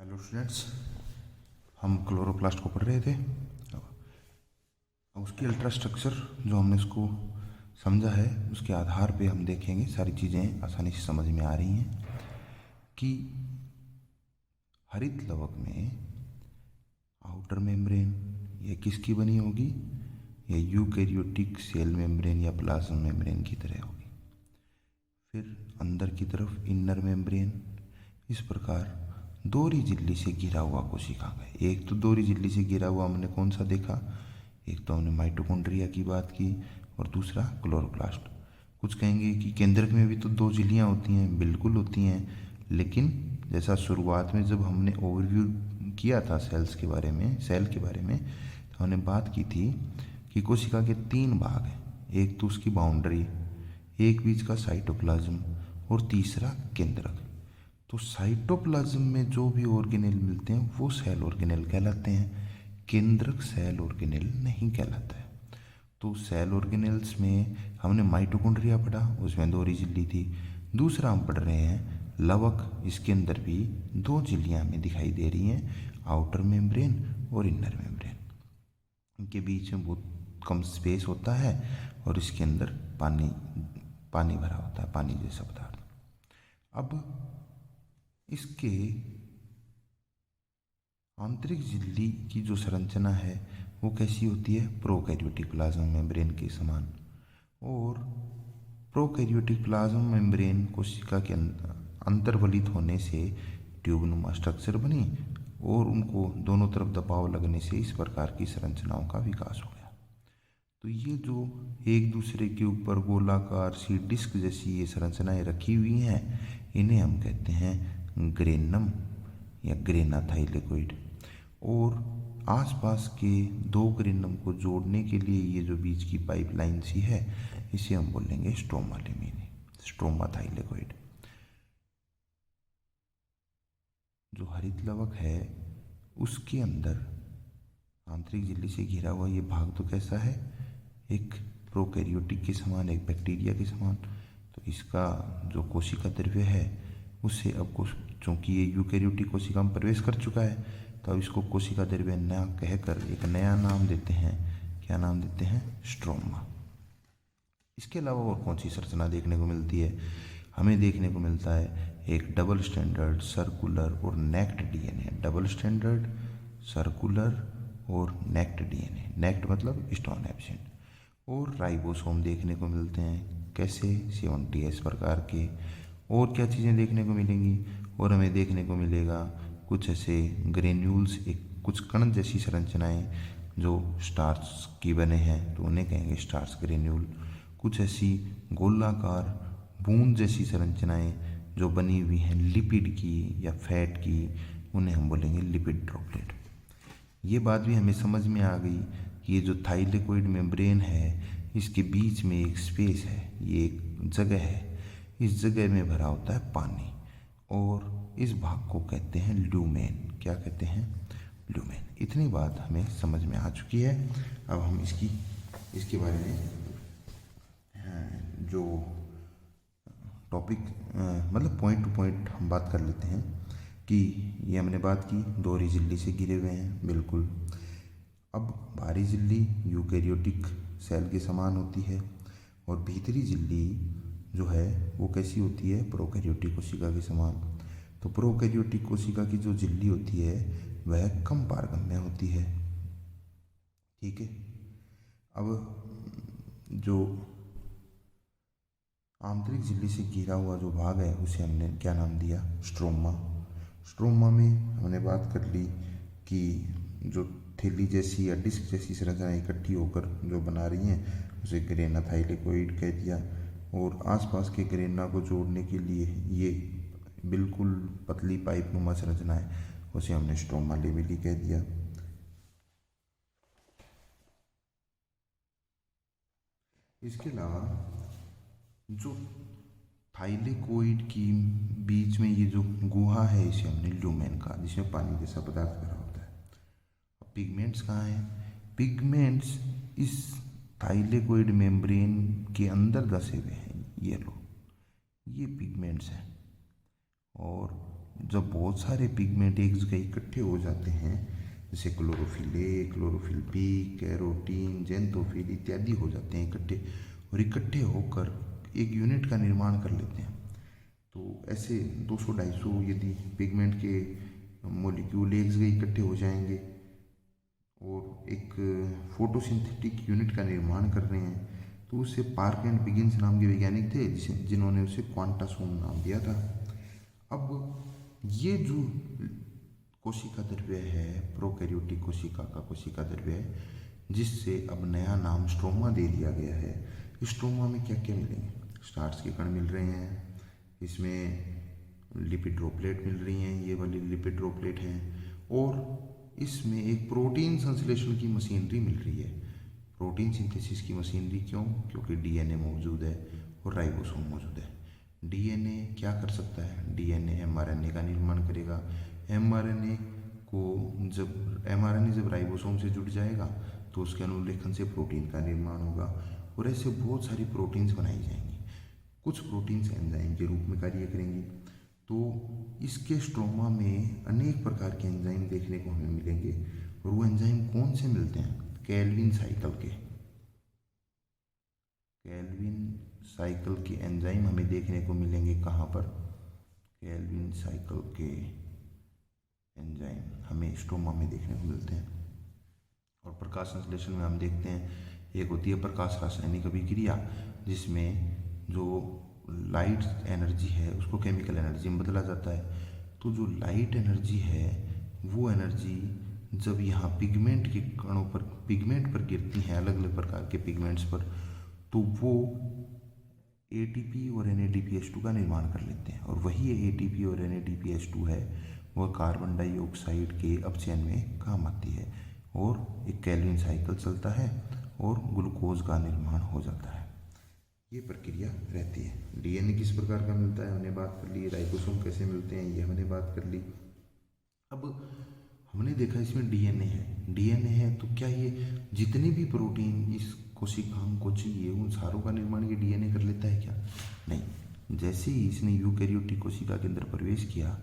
Hello students, हम chloroplast को पढ़ रहे थे। अब उसकी अल्ट्रा स्ट्रक्चर जो हमने उसको समझा है उसके आधार पे हम देखेंगे, सारी चीज़ें आसानी से समझ में आ रही हैं कि हरित लवक में आउटर मेम्ब्रेन ये किसकी बनी होगी, ये यूकैरियोटिक सेल मेम्ब्रेन या प्लाज्मा मेम्ब्रेन की तरह होगी। फिर अंदर की तरफ इनर मेम्ब्रेन, इस प्रकार दोहरी झिल्ली से घिरा हुआ कोशिकांग है। एक तो दोहरी झिल्ली से घिरा हुआ हमने कौन सा देखा, एक तो हमने माइटोकॉन्ड्रिया की बात की और दूसरा क्लोरोप्लास्ट। कुछ कहेंगे कि केंद्रक में भी तो दो झिल्लियाँ होती हैं, बिल्कुल होती हैं, लेकिन जैसा शुरुआत में जब हमने ओवरव्यू किया था सेल्स के बारे में, सेल के बारे में, तो हमने बात की थी कि कोशिका के तीन भाग हैं। एक तो उसकी बाउंड्री, एक बीच का साइटोप्लाज्म और तीसरा केंद्रक। तो साइटोप्लाज्म में जो भी ऑर्गेनेल मिलते हैं वो सेल ऑर्गेनेल कहलाते हैं, केंद्रक सेल ऑर्गेनेल नहीं कहलाता है। तो सेल ऑर्गेनेल्स में हमने माइटोकॉन्ड्रिया पढ़ा, उसमें दो झिल्ली थी। दूसरा हम पढ़ रहे हैं लवक, इसके अंदर भी दो झिल्लियाँ हमें दिखाई दे रही हैं, आउटर मेम्ब्रेन और इनर मेम्ब्रेन। इनके बीच में बहुत कम स्पेस होता है और इसके अंदर पानी भरा होता है, पानी जैसा पदार्थ। अब इसके आंतरिक झिल्ली की जो संरचना है वो कैसी होती है, प्रोकैरियोटिक प्लाज्मा मेम्ब्रेन के समान। और प्रोकैरियोटिक प्लाज्मा मेम्ब्रेन कोशिका के अंतर्वलित होने से ट्यूबनुमा स्ट्रक्चर बनी और उनको दोनों तरफ दबाव लगने से इस प्रकार की संरचनाओं का विकास हो गया। तो ये जो एक दूसरे के ऊपर गोलाकार सी डिस्क जैसी ये संरचनाएं रखी हुई हैं, इन्हें हम कहते हैं ग्रेनम या ग्रेना थाइलेकोइड। और आसपास के दो ग्रेनम को जोड़ने के लिए ये जो बीच की पाइपलाइन सी है, इसे हम बोलेंगे स्ट्रोमा लेमिनी, स्ट्रोमा थाइलेकोइड। जो हरित लवक है उसके अंदर आंतरिक झिल्ली से घिरा हुआ ये भाग तो कैसा है, एक प्रोकैरियोटिक के समान, एक बैक्टीरिया के समान। तो इसका जो कोशिका द्रव्य है उससे अब चूँकि ये यूकैरियोटिक कोशिका में प्रवेश कर चुका है, तो अब इसको कोशिका द्रव्य न कहकर एक नया नाम देते हैं। क्या नाम देते हैं, स्ट्रोमा। इसके अलावा और कौन सी संरचना देखने को मिलती है, हमें देखने को मिलता है एक डबल स्टैंडर्ड सर्कुलर और naked DNA. Double standard circular और नेक्ड डीएनए, नेक्ड मतलब स्टोन एब्सेंट। और राइबोसोम देखने को मिलते हैं, कैसे, 70S प्रकार के। और क्या चीज़ें देखने को मिलेंगी, और हमें देखने को मिलेगा कुछ ऐसे ग्रेन्यूल्स, एक कुछ कण जैसी संरचनाएं जो स्टार्च की बने हैं, तो उन्हें कहेंगे स्टार्च ग्रेन्यूल। कुछ ऐसी गोलाकार बूंद जैसी संरचनाएं जो बनी हुई हैं लिपिड की या फैट की, उन्हें हम बोलेंगे लिपिड ड्रॉपलेट। ये बात भी हमें समझ में आ गई कि ये जो थाइलेकोइड मेम्ब्रेन है इसके बीच में एक स्पेस है, ये एक जगह है, इस जगह में भरा होता है पानी, और इस भाग को कहते हैं ल्यूमेन। क्या कहते हैं, ल्यूमेन। इतनी बात हमें समझ में आ चुकी है। अब हम इसके बारे में जो टॉपिक मतलब पॉइंट टू पॉइंट हम बात कर लेते हैं कि ये हमने बात की दोहरी झिल्ली से घिरे हुए हैं, बिल्कुल। अब बाहरी झिल्ली यूकैरियोटिक सेल के समान होती है और भीतरी झिल्ली जो है वो कैसी होती है, प्रोकैरियोटिक कोशिका के समान। तो प्रोकैरियोटिक कोशिका की जो झिल्ली होती है वह कम पारगम्य होती है, ठीक है। अब जो आंतरिक झिल्ली से घिरा हुआ जो भाग है उसे हमने क्या नाम दिया, स्ट्रोमा। स्ट्रोमा में हमने बात कर ली कि जो थैली जैसी या डिस्क जैसी संरचनाएं इकट्ठी होकर जो बना रही हैं उसे ग्रेना थाइलेकोइड कह दिया। और आसपास के ग्रेना को जोड़ने के लिए ये बिल्कुल पतली पाइप नुमा संरचना है, उसे हमने स्ट्रोमा लेमिनी कह दिया। इसके अलावा जो थाइलेकोइड की बीच में ये जो गुहा है इसे हमने ल्यूमेन कहा, जिसमें पानी जैसा पदार्थ भरा होता है। अब पिगमेंट्स कहाँ हैं, पिगमेंट्स इस थाइलेकोइड मेम्ब्रेन के अंदर धसे हुए हैं, ये लो, ये पिगमेंट्स हैं। और जब बहुत सारे पिगमेंट एक जगह इकट्ठे हो जाते हैं, जैसे chlorophyll A, chlorophyll B, carotene, xanthophyll इत्यादि हो जाते हैं इकट्ठे, और इकट्ठे होकर एक यूनिट का निर्माण कर लेते हैं। तो ऐसे 200-250 यदि पिगमेंट के मॉलिक्यूल एक जगह इकट्ठे हो जाएंगे और एक फोटोसिंथेटिक यूनिट का निर्माण कर रहे हैं, तो उसे पार्क एंड पिगिन्स नाम के वैज्ञानिक थे जिन्होंने उसे क्वांटासोम नाम दिया था। अब ये जो कोशिका द्रव्य है, प्रोकैरियोटिक कोशिका का कोशिका द्रव्य है, जिससे अब नया नाम स्ट्रोमा दे दिया गया है। स्ट्रोमा में क्या क्या मिलेंगे? स्टार्च के कण मिल रहे हैं, इसमें लिपिड ड्रॉपलेट मिल रही हैं, ये वाली लिपिड ड्रॉपलेट हैं, और इसमें एक प्रोटीन संश्लेषण की मशीनरी मिल रही है। प्रोटीन सिंथेसिस की मशीनरी क्यों? क्योंकि डीएनए मौजूद है और राइबोसोम मौजूद है। डीएनए क्या कर सकता है? डीएनए एमआरएनए का निर्माण करेगा। एमआरएनए जब राइबोसोम से जुड़ जाएगा तो उसके अनुलेखन से प्रोटीन का निर्माण होगा, और ऐसे बहुत सारी प्रोटीन्स बनाई जाएंगी। कुछ प्रोटीन्स एंजाइम के रूप में कार्य करेंगी। तो इसके स्ट्रोमा में अनेक प्रकार के एंजाइम देखने को हमें मिलेंगे, और वो एंजाइम कौन से मिलते हैं? कैल्विन साइकिल के एंजाइम हमें देखने को मिलेंगे। कहाँ पर? कैल्विन साइकिल के एंजाइम हमें स्ट्रोमा में देखने को मिलते हैं। और प्रकाश संश्लेषण में हम देखते हैं, एक होती है प्रकाश रासायनिक अभिक्रिया, जिसमें जो लाइट एनर्जी है उसको केमिकल एनर्जी में बदला जाता है। तो जो लाइट एनर्जी है वो एनर्जी जब यहाँ पिगमेंट के कणों पर, पिगमेंट पर गिरती हैं, अलग अलग प्रकार के पिगमेंट्स पर, तो वो एटीपी और NADPH2 का निर्माण कर लेते हैं, और वही एटीपी और NADPH2 है वह कार्बन डाइऑक्साइड के अपचयन में काम आती है, और एक कैल्विन साइकिल चलता है और ग्लूकोज का निर्माण हो जाता है। ये प्रक्रिया रहती है। डीएनए किस प्रकार का मिलता है हमने बात कर ली, राइबोसोम कैसे मिलते हैं ये हमने बात कर ली। अब हमने देखा इसमें डीएनए है तो क्या ये जितने भी प्रोटीन इस कोशिकाओं को चाहिए उन सारों का निर्माण ये डीएनए कर लेता है क्या? नहीं। जैसे ही इसने यूकैरियोटिक कोशिका के अंदर प्रवेश किया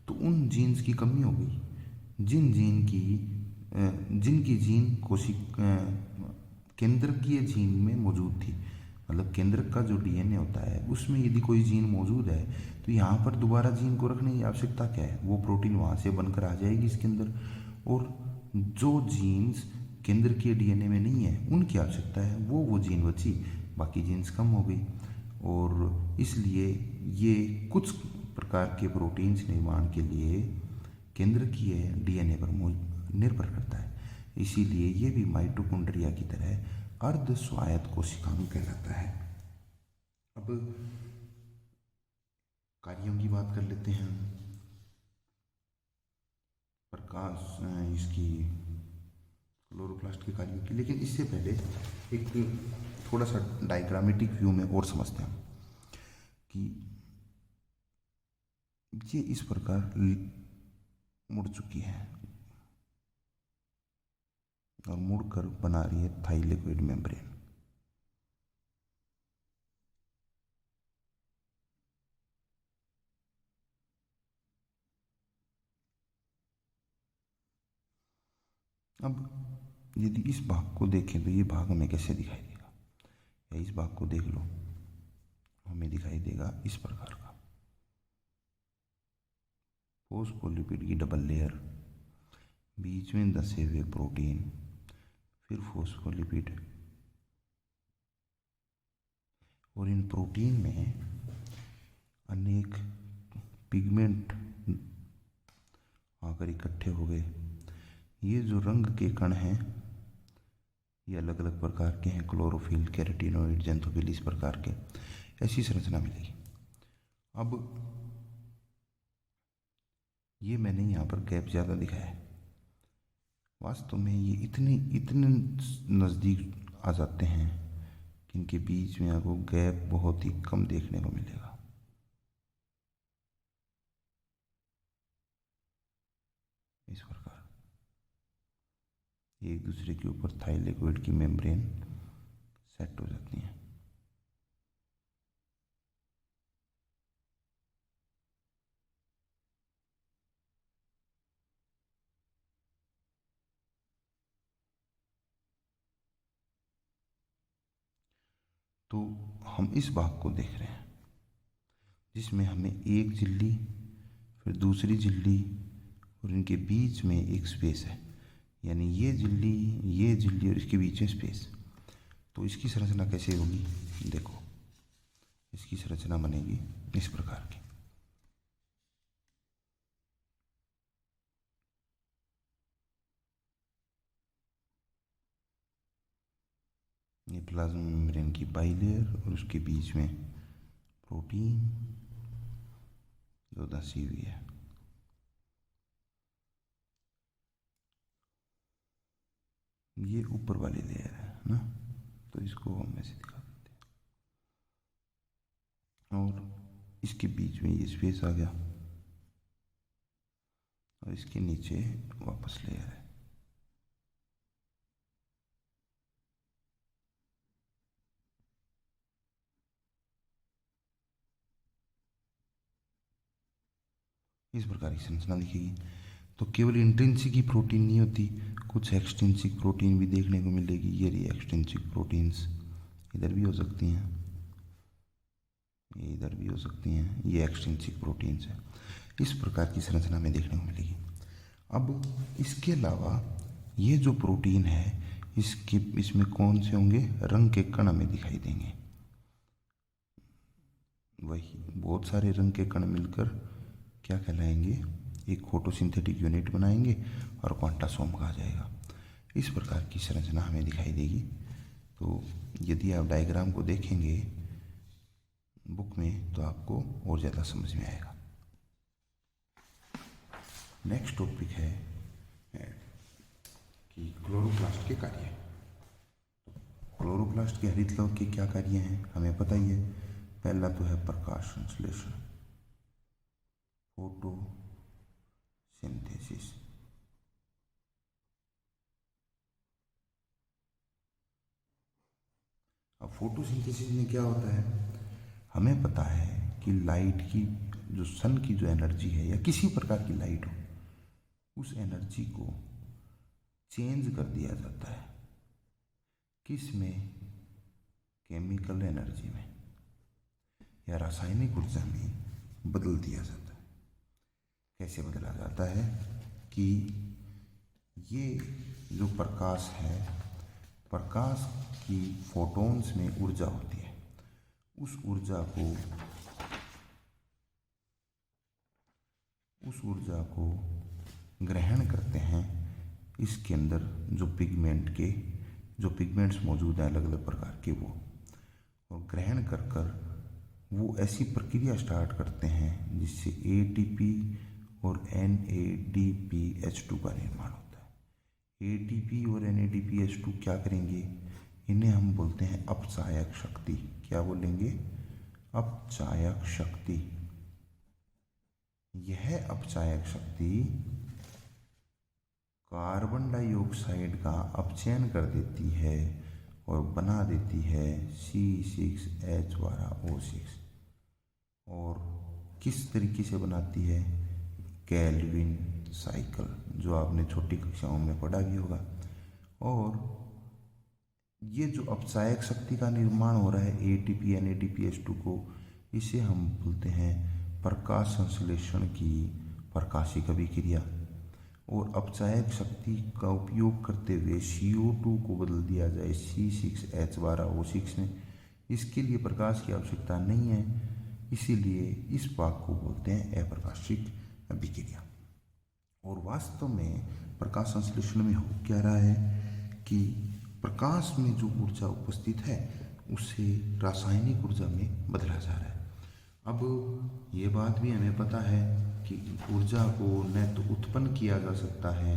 तो उन जीन्स की कमी हो गई, जिनकी जीन केंद्रकीय जीन में मौजूद थी। मतलब केंद्रक का जो डीएनए होता है उसमें यदि कोई जीन मौजूद है तो यहाँ पर दोबारा जीन को रखने की आवश्यकता क्या है? वो प्रोटीन वहाँ से बनकर आ जाएगी इसके अंदर, और जो जीन्स केंद्रकीय डीएनए में नहीं है उनकी आवश्यकता है, वो जीन बची, बाकी जीन्स कम हो गई। और इसलिए ये कुछ प्रकार के प्रोटीन्स निर्माण के लिए केंद्रकीय डीएनए पर निर्भर करता है। इसीलिए ये भी माइटोकॉन्ड्रिया की तरह अर्ध स्वायत्त कोशिकांग कहलाता है। अब कार्यों की बात कर लेते हैं। प्रकाश इसकी क्लोरोप्लास्ट के कार्यों की, लेकिन इससे पहले एक थोड़ा सा डायग्रामेटिक व्यू में और समझते हैं कि ये इस प्रकार मुड़ चुकी है और मुड़कर बना रही है थाइलेकोइड मेम्ब्रेन। अब यदि इस भाग को देखें तो ये भाग हमें कैसे दिखाई देगा, या इस भाग को देख लो, हमें दिखाई देगा इस प्रकार का। फोस्फोलिपिड की डबल लेयर, बीच में धसे हुए प्रोटीन, फिर फोस्फोलिपिड, और इन प्रोटीन में अनेक पिगमेंट आकर इकट्ठे हो गए। ये जो रंग के कण हैं ये अलग अलग प्रकार के हैं, क्लोरोफिल, कैरोटीनोइड, जेंथोफिल, इस प्रकार के ऐसी संरचना मिलेगी। अब ये मैंने यहाँ पर गैप ज़्यादा दिखाया है, वास्तव में ये इतने नज़दीक आ जाते हैं कि इनके बीच में आपको गैप बहुत ही कम देखने को मिलेगा। इस प्रकार एक दूसरे के ऊपर थाइलेकोइड की मेम्ब्रेन सेट हो जाती हैं। तो हम इस भाग को देख रहे हैं जिसमें हमें एक झिल्ली, फिर दूसरी झिल्ली और इनके बीच में एक स्पेस है, यानी ये झिल्ली और इसके बीच में स्पेस। तो इसकी संरचना कैसे होगी, देखो इसकी संरचना बनेगी इस प्रकार की। ये प्लाज्मा मेम्ब्रेन की बाइलेयर और उसके बीच में प्रोटीन जो धसी हुई है। ये ऊपर वाली लेयर है ना, तो इसको हम ऐसे दिखा देते हैं और इसके बीच में ये स्पेस आ गया और इसके नीचे वापस लेयर है। इस प्रकार की संरचना दिखेगी। तो केवल इंट्रिंसिक ही प्रोटीन नहीं होती, कुछ एक्सट्रिंसिक प्रोटीन भी देखने को मिलेगी। ये रही एक्सट्रिंसिक प्रोटीन्स, इधर भी हो सकती हैं, ये इधर भी हो सकती हैं, ये एक्सट्रिंसिक प्रोटीन्स है। इस प्रकार की संरचना में देखने को मिलेगी। अब इसके अलावा ये जो प्रोटीन है इसमें कौन से होंगे, रंग के कण हमें दिखाई देंगे। वही बहुत सारे रंग के कण मिलकर क्या कहलाएंगे, एक फोटोसिंथेटिक यूनिट बनाएंगे और क्वांटासोम कहा जाएगा। इस प्रकार की संरचना हमें दिखाई देगी। तो यदि आप डायग्राम को देखेंगे बुक में तो आपको और ज़्यादा समझ में आएगा। नेक्स्ट टॉपिक है कि क्लोरोप्लास्ट के कार्य। क्लोरोप्लास्ट के हरित लवक के क्या कार्य हैं हमें पता ही है। पहला तो है प्रकाश संश्लेषण, फोटोसिंथेसिस। अब फोटोसिंथेसिस में क्या होता है, हमें पता है कि लाइट की जो सन की जो एनर्जी है या किसी प्रकार की लाइट हो, उस एनर्जी को चेंज कर दिया जाता है। किस में, केमिकल एनर्जी में या रासायनिक ऊर्जा में बदल दिया जाता है। कैसे बदला जाता है कि ये जो प्रकाश है, प्रकाश की फोटॉन्स में ऊर्जा होती है, उस ऊर्जा को ग्रहण करते हैं इसके अंदर जो पिगमेंट्स मौजूद हैं अलग अलग प्रकार के, वो और ग्रहण कर वो ऐसी प्रक्रिया स्टार्ट करते हैं जिससे ATP और NADPH2 का निर्माण होता है। ATP और NADPH2 क्या करेंगे, इन्हें हम बोलते हैं अपचायक शक्ति। क्या बोलेंगे, अपचायक शक्ति। यह अपचायक शक्ति कार्बन डाइऑक्साइड का अपचयन कर देती है और बना देती है C6H12O6। और किस तरीके से बनाती है, केल्विन साइकिल, जो आपने छोटी कक्षाओं में पढ़ा भी होगा। और ये जो अपचायक शक्ति का निर्माण हो रहा है ATP NADPH2 को, इसे हम बोलते हैं प्रकाश संश्लेषण की प्रकाशिक अभिक्रिया। और अपचायक शक्ति का उपयोग करते हुए CO2 को बदल दिया जाए C6H12O6 में। इसके लिए प्रकाश की आवश्यकता नहीं है, इसीलिए इस भाग को बोलते हैं अप्रकाशिक अभिक्रिया। और वास्तव में प्रकाश संश्लेषण में हो क्या रहा है कि प्रकाश में जो ऊर्जा उपस्थित है उसे रासायनिक ऊर्जा में बदला जा रहा है। अब ये बात भी हमें पता है कि ऊर्जा को न तो उत्पन्न किया जा सकता है,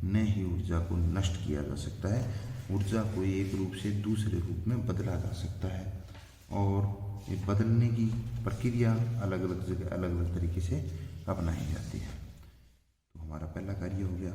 न ही ऊर्जा को नष्ट किया जा सकता है। ऊर्जा को एक रूप से दूसरे रूप में बदला जा सकता है और ये बदलने की प्रक्रिया अलग अलग जगह अलग अलग तरीके से अपनाई जाती है। तो हमारा पहला कार्य हो गया।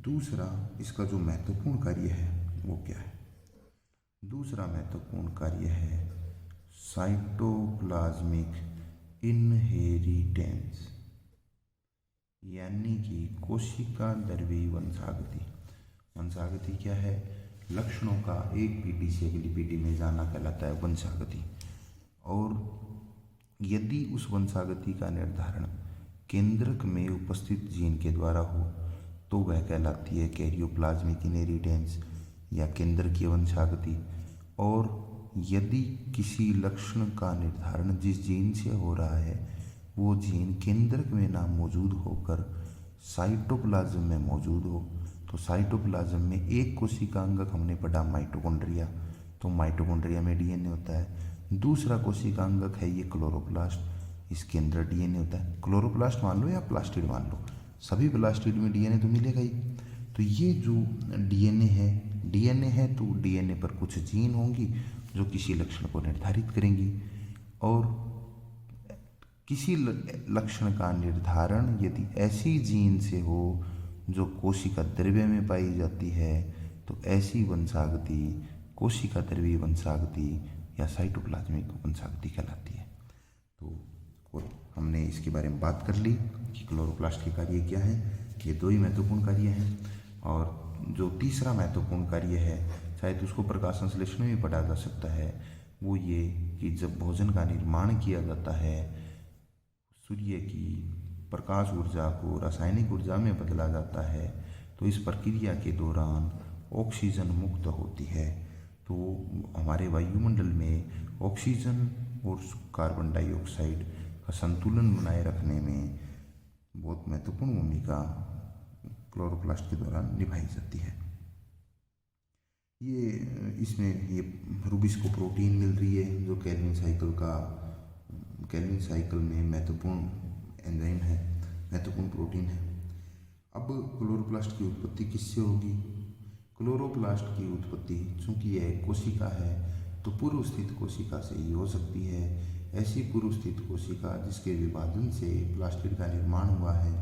दूसरा, इसका जो महत्वपूर्ण कार्य है वो क्या है, दूसरा महत्वपूर्ण कार्य है साइटोप्लाज्मिक इनहेरिटेंस, यानी कि कोशिका द्रव्यी वंशागति। वंशागति क्या है, लक्षणों का एक पीढ़ी से अगली पीढ़ी में जाना कहलाता है वंशागति। और यदि उस वंशागति का निर्धारण केंद्रक में उपस्थित जीन के द्वारा हो तो वह कहलाती है कैरियोप्लाज्मिक इनहेरिटेंस या केंद्रकीय वंशागति। और यदि किसी लक्षण का निर्धारण जिस जीन से हो रहा है वो जीन केंद्रक में ना मौजूद होकर साइटोप्लाज्म में मौजूद हो, तो साइटोप्लाज्म में एक कोशिका अंगक हमने पढ़ा माइटोकॉन्ड्रिया, तो माइटोकॉन्ड्रिया में डीएनए होता है। दूसरा कोशिका अंगक है ये क्लोरोप्लास्ट, इसके अंदर डीएनए होता है। क्लोरोप्लास्ट मान लो या प्लास्टिड मान लो, सभी प्लास्टिड में डीएनए तो मिलेगा ही। तो ये जो डीएनए है तो डीएनए पर कुछ जीन होंगी जो किसी लक्षण को निर्धारित करेंगी। और किसी लक्षण का निर्धारण यदि ऐसी जीन से हो जो कोशिका द्रव्य में पाई जाती है तो ऐसी वंशागति कोशिका द्रव्य वंशागति या साइटोप्लाज्मिक वंशागति कहलाती है। तो हमने इसके बारे में बात कर ली कि क्लोरोप्लास्ट के कार्य क्या हैं। ये दो ही महत्वपूर्ण कार्य हैं। और जो तीसरा महत्वपूर्ण कार्य है, शायद उसको प्रकाश संश्लेषण में भी पढ़ा जा सकता है, वो ये कि जब भोजन का निर्माण किया जाता है सूर्य की प्रकाश ऊर्जा को रासायनिक ऊर्जा में बदला जाता है, तो इस प्रक्रिया के दौरान ऑक्सीजन मुक्त होती है। तो हमारे वायुमंडल में ऑक्सीजन और कार्बन डाइऑक्साइड का संतुलन बनाए रखने में बहुत महत्वपूर्ण भूमिका क्लोरोप्लास्ट के दौरान निभाई जाती है। इसमें ये रूबिस को प्रोटीन मिल रही है जो कैल्विन साइकिल में महत्वपूर्ण एंजाइम है, महत्वपूर्ण प्रोटीन है। अब क्लोरोप्लास्ट की उत्पत्ति किससे होगी? क्लोरोप्लास्ट की उत्पत्ति चूंकि यह एक कोशिका है तो पूर्व स्थित कोशिका से ही हो सकती है। ऐसी पूर्व स्थित कोशिका जिसके विभाजन से प्लास्टिड का निर्माण हुआ है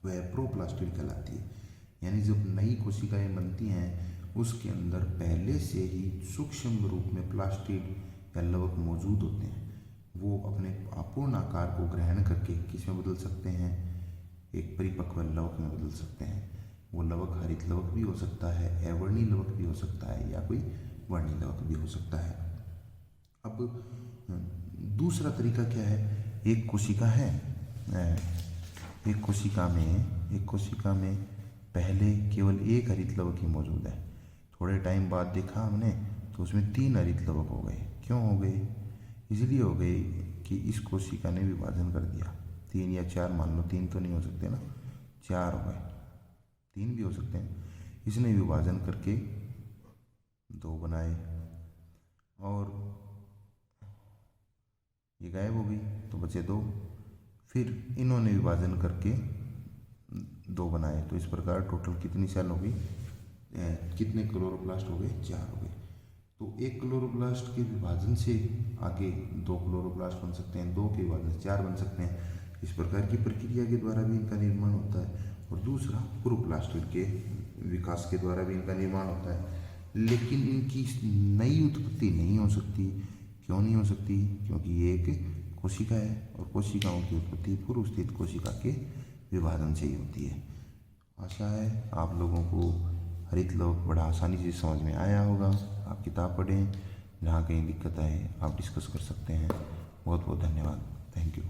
वह प्रोप्लास्टिड कहलाती है। यानी जब नई कोशिकाएं बनती हैं उसके अंदर पहले से ही सूक्ष्म रूप में प्लास्टिड या लवक मौजूद होते हैं। वो अपने अपूर्ण आकार को ग्रहण करके किस में बदल सकते हैं? एक परिपक्व लवक में बदल सकते हैं। वो लवक हरित लवक भी हो सकता है, अवर्णी लवक भी हो सकता है, या कोई वर्णी लवक भी हो सकता है। अब दूसरा तरीका क्या है? एक कोशिका में पहले केवल एक हरित लवक ही मौजूद है। थोड़े टाइम बाद देखा हमने तो उसमें 3 हरित लवक हो गए। क्यों हो गए? इसलिए हो गए कि इस कोशिका ने विभाजन कर दिया। 3 या 4 मान लो, 3 तो नहीं हो सकते ना, 4 हो गए, 3 भी हो सकते हैं। इसने विभाजन करके 2 बनाए और ये गायब हो गई तो बचे 2। फिर इन्होंने विभाजन करके 2 बनाए। तो इस प्रकार टोटल कितनी सेल हो गई? कितने क्लोरोप्लास्ट हो गए? 4 हो गए। तो एक क्लोरोप्लास्ट के विभाजन से आगे 2 क्लोरोप्लास्ट बन सकते हैं, 2 के विभाजन से 4 बन सकते हैं। इस प्रकार की प्रक्रिया के द्वारा भी इनका निर्माण होता है। और दूसरा प्रोप्लास्टिड के विकास के द्वारा भी इनका निर्माण होता है। लेकिन इनकी नई उत्पत्ति नहीं हो सकती। क्यों नहीं हो सकती? क्योंकि ये एक कोशिका है और कोशिकाओं की उत्पत्ति पूर्व स्थित कोशिका के विभाजन से ही होती है। आशा है आप लोगों को हरित लवक बड़ा आसानी से समझ में आया होगा। आप किताब पढ़ें, जहाँ कहीं दिक्कत आए आप डिस्कस कर सकते हैं। बहुत बहुत धन्यवाद। Thank you.